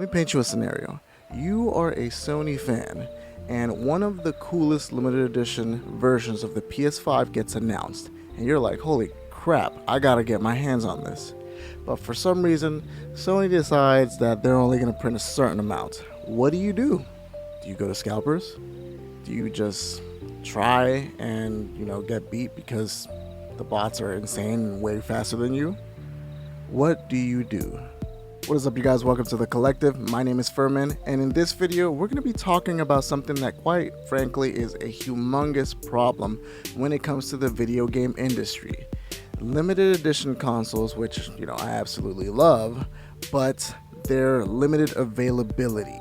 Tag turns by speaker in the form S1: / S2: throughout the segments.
S1: Let me paint you a scenario. You are a Sony fan, and one of the coolest limited edition versions of the PS5 gets announced, and you're like, holy crap, I gotta get my hands on this. But for some reason, Sony decides that they're only gonna print a certain amount. What do? Do you go to scalpers? Do you just try and, get beat because the bots are insane and way faster than you? What do you do? What is up, you guys? Welcome to The Collective. My name is Furman, and in this video, we're going to be talking about something that, quite frankly, is a humongous problem when it comes to the video game industry. Limited edition consoles, which, I absolutely love, but their limited availability.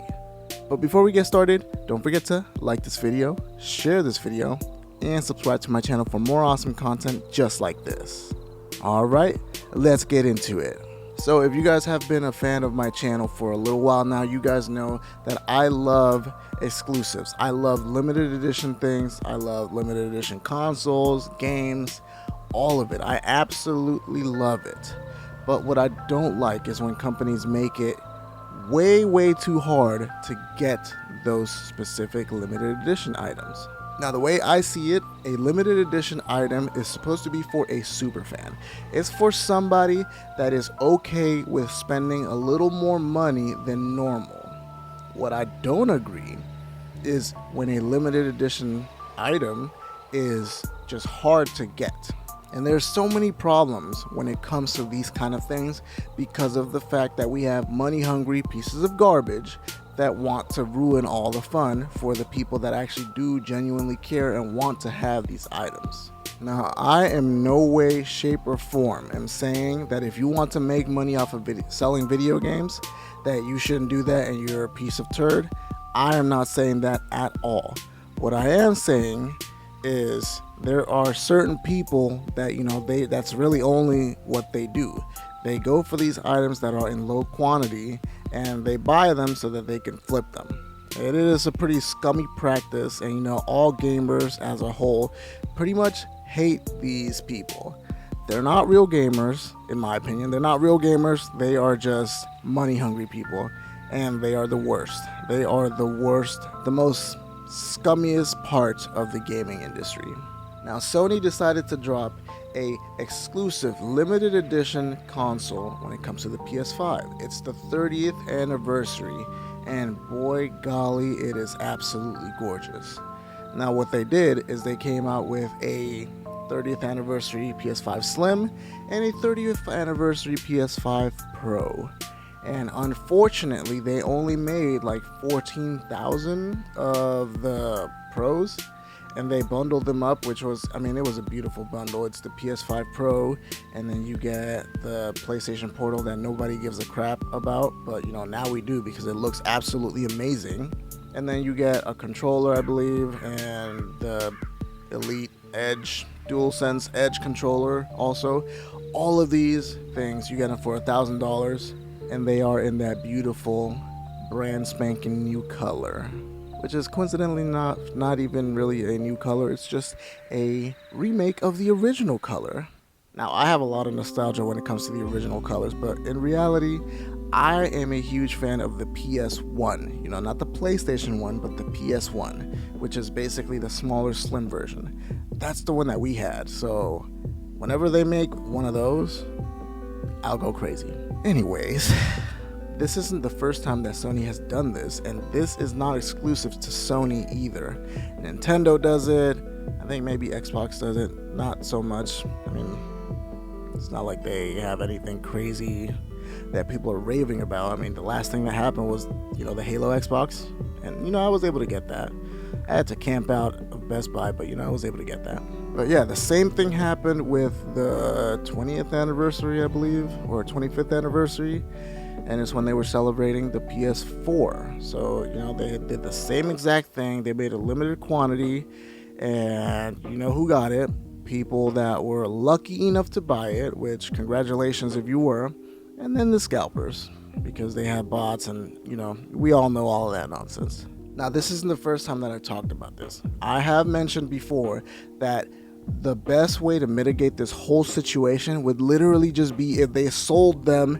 S1: But before we get started, don't forget to like this video, share this video, and subscribe to my channel for more awesome content just like this. Alright, let's get into it. So if you guys have been a fan of my channel for a little while now, you guys know that I love exclusives. I love limited edition things. I love limited edition consoles, games, all of it. I absolutely love it. But what I don't like is when companies make it way too hard to get those specific limited edition items. Now, the way I see it, a limited edition item is supposed to be for a super fan. It's for somebody that is okay with spending a little more money than normal. What I don't agree is when a limited edition item is just hard to get. And there's so many problems when it comes to these kind of things because of the fact that we have money-hungry pieces of garbage that want to ruin all the fun for the people that actually do genuinely care and want to have these items. Now, I am no way, shape, or form am saying that if you want to make money off of selling video games, that you shouldn't do that and you're a piece of turd. I am not saying that at all. What I am saying is there are certain people that, that's really only what they do. They go for these items that are in low quantity and they buy them so that they can flip them. It is a pretty scummy practice, and all gamers as a whole pretty much hate these people. They're not real gamers, in my opinion. They're not real gamers. They are just money hungry people, and they are the worst. They are the worst, the most scummiest part of the gaming industry. Now, Sony decided to drop a exclusive limited edition console when it comes to the PS5. It's the 30th anniversary, and boy golly, it is absolutely gorgeous. Now, what they did is they came out with a 30th anniversary PS5 Slim and a 30th anniversary PS5 Pro. And unfortunately, they only made like 14,000 of the Pros, and they bundled them up, which was, it was a beautiful bundle. It's the PS5 Pro, and then you get the PlayStation Portal that nobody gives a crap about, but now we do because it looks absolutely amazing. And then you get a controller, I believe, and the Elite Edge, DualSense Edge controller also. All of these things, you get them for $1,000, and they are in that beautiful brand spanking new color, which is coincidentally not even really a new color. It's just a remake of the original color. Now, I have a lot of nostalgia when it comes to the original colors, but in reality, I am a huge fan of the PS1. Not the PlayStation 1, but the PS1, which is basically the smaller, slim version. That's the one that we had. So whenever they make one of those, I'll go crazy. Anyways, this isn't the first time that Sony has done this, and this is not exclusive to Sony either. Nintendo does it. I think maybe Xbox does it. Not so much. It's not like they have anything crazy that people are raving about. The last thing that happened was, the Halo Xbox, and I was able to get that. I had to camp out of Best Buy, but I was able to get that. But yeah, the same thing happened with the 20th anniversary, I believe, or 25th anniversary. And it's when they were celebrating the PS4. So, they did the same exact thing. They made a limited quantity, and who got it? People that were lucky enough to buy it, which congratulations if you were. And then the scalpers, because they had bots, and we all know all of that nonsense. Now, this isn't the first time that I talked about this. I have mentioned before that the best way to mitigate this whole situation would literally just be if they sold them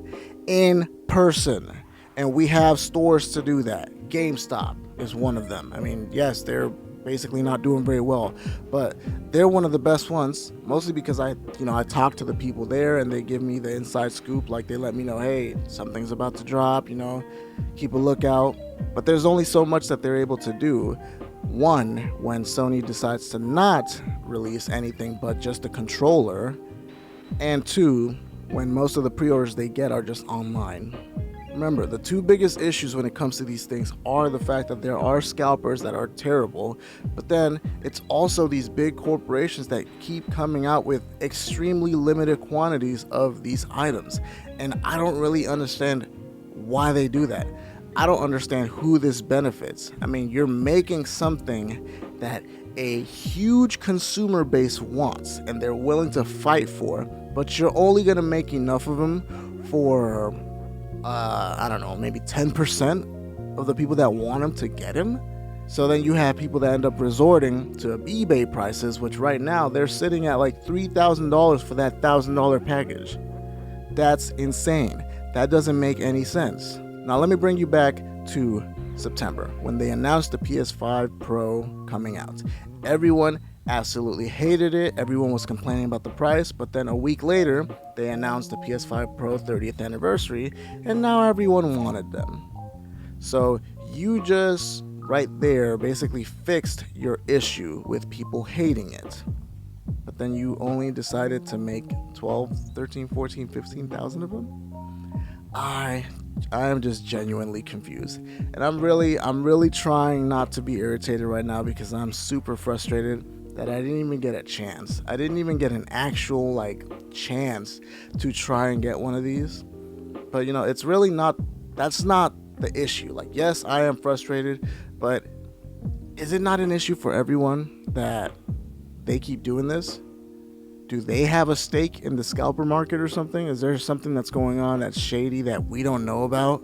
S1: in person And we have stores to do that. GameStop is one of them. I mean, yes, they're basically not doing very well, but they're one of the best ones, mostly because I talk to the people there and they give me the inside scoop. Like, they let me know, hey, something's about to drop, keep a lookout. But there's only so much that they're able to do. One, when Sony decides to not release anything but just a controller, and two, when most of the pre-orders they get are just online. Remember, the two biggest issues when it comes to these things are the fact that there are scalpers that are terrible, but then it's also these big corporations that keep coming out with extremely limited quantities of these items. And I don't really understand why they do that. I don't understand who this benefits. I mean, you're making something that a huge consumer base wants and they're willing to fight for, but you're only going to make enough of them for I don't know, maybe 10% of the people that want him to get him. So then you have people that end up resorting to eBay prices, which right now they're sitting at like $3,000 for that $1,000 package. That's insane. That doesn't make any sense. Now let me bring you back to September when they announced the PS5 Pro coming out. Everyone absolutely hated it. Everyone was complaining about the price, but then a week later they announced the PS5 Pro 30th anniversary, and now everyone wanted them. So you just right there basically fixed your issue with people hating it. But then you only decided to make 12, 13, 14, 15,000 of them? I am just genuinely confused. And I'm really trying not to be irritated right now because I'm super frustrated that I didn't even get a chance. I didn't even get an actual chance to try and get one of these. But it's really not, that's not the issue. Yes, I am frustrated, but is it not an issue for everyone that they keep doing this? Do they have a stake in the scalper market or something? Is there something that's going on that's shady that we don't know about?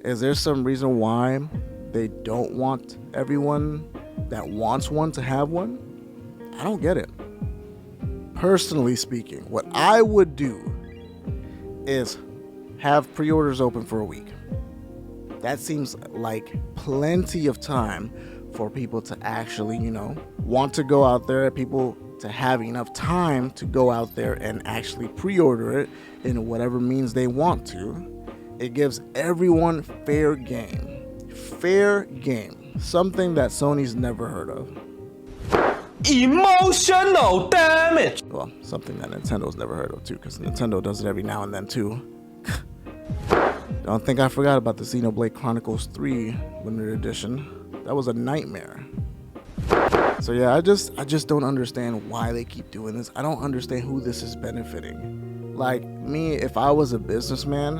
S1: Is there some reason why they don't want everyone that wants one to have one? I don't get it. Personally speaking, what I would do is have pre-orders open for a week. That seems like plenty of time for people to actually, want to go out there, people to have enough time to go out there and actually pre-order it in whatever means they want to. It gives everyone fair game. Fair game. Something that Sony's never heard of.
S2: Emotional damage.
S1: Well, something that Nintendo's never heard of too, because Nintendo does it every now and then too. Don't think I forgot about the Xenoblade Chronicles 3 limited edition. That was a nightmare. So yeah, I just don't understand why they keep doing this. I don't understand who this is benefiting. Like me, if I was a businessman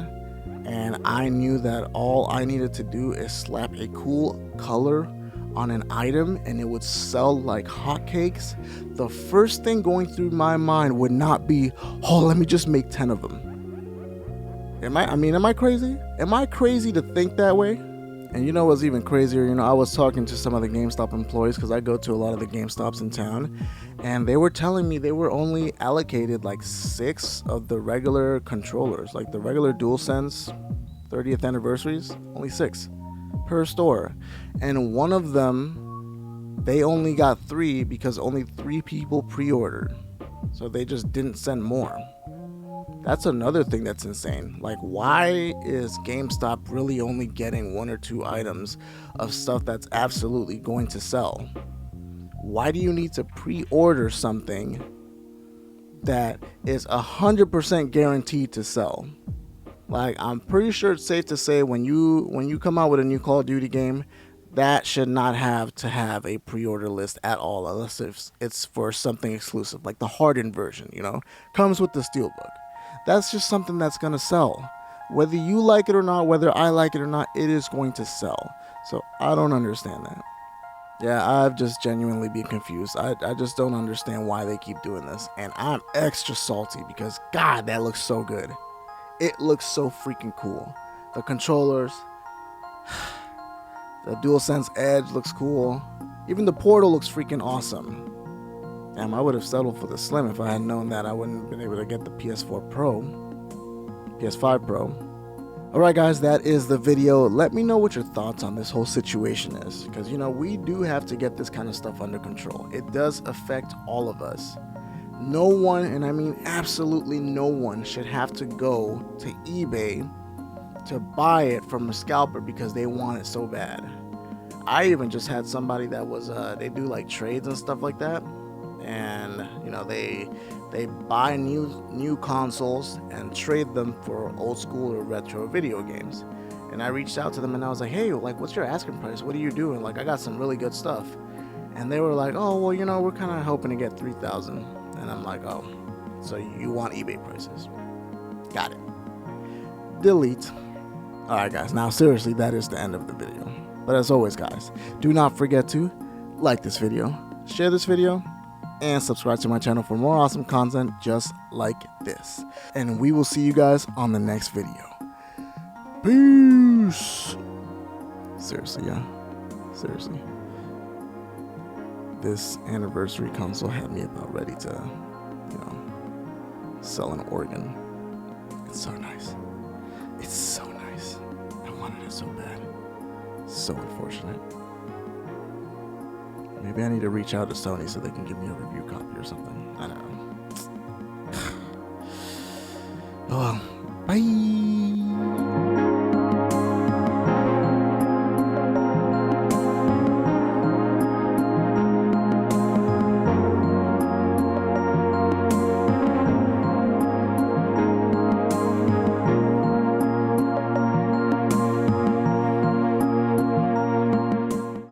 S1: and I knew that all I needed to do is slap a cool color on an item and it would sell like hotcakes, the first thing going through my mind would not be, oh, let me just make 10 of them. Am I crazy? Am I crazy to think that way? And what's even crazier, I was talking to some of the GameStop employees because I go to a lot of the GameStops in town, and they were telling me they were only allocated 6 of the regular controllers, like the regular DualSense 30th anniversaries, only 6 per store. And one of them, they only got 3 because only 3 people pre-ordered. So they just didn't send more. That's another thing that's insane. Why is GameStop really only getting 1 or 2 items of stuff that's absolutely going to sell? Why do you need to pre-order something that is 100% guaranteed to sell? I'm pretty sure it's safe to say when you come out with a new Call of Duty game, that should not have to have a pre-order list at all, unless it's for something exclusive, like the hardened version, comes with the steelbook. That's just something that's going to sell. Whether you like it or not, whether I like it or not, it is going to sell. So I don't understand that. Yeah, I've just genuinely been confused. I just don't understand why they keep doing this. And I'm extra salty because, God, that looks so good. It looks so freaking cool. The controllers, the DualSense Edge looks cool. Even the Portal looks freaking awesome. Damn, I would have settled for the Slim if I had known that I wouldn't have been able to get the PS4 Pro, PS5 Pro. Alright guys, that is the video. Let me know what your thoughts on this whole situation is, because you know, we do have to get this kind of stuff under control. It does affect all of us. No one, and I mean absolutely no one, should have to go to eBay to buy it from a scalper because they want it so bad. I even just had somebody that was they do like trades and stuff like that, and you know, they buy new consoles and trade them for old school or retro video games. And I reached out to them and I was like, hey, like, what's your asking price? What are you doing? Like, I got some really good stuff. And they were like, oh, well, you know, we're kind of hoping to get 3,000. And I'm like, oh, so you want eBay prices? Got it. Delete. All right, guys. Now, seriously, that is the end of the video. But as always, guys, do not forget to like this video, share this video, and subscribe to my channel for more awesome content just like this. And we will see you guys on the next video. Peace. Seriously, yeah. Seriously. This anniversary console had me about ready to, you know, sell an organ. It's so nice. It's so nice. I wanted it so bad. So unfortunate. Maybe I need to reach out to Sony so they can give me a review copy or something. I don't know. Oh well. Bye.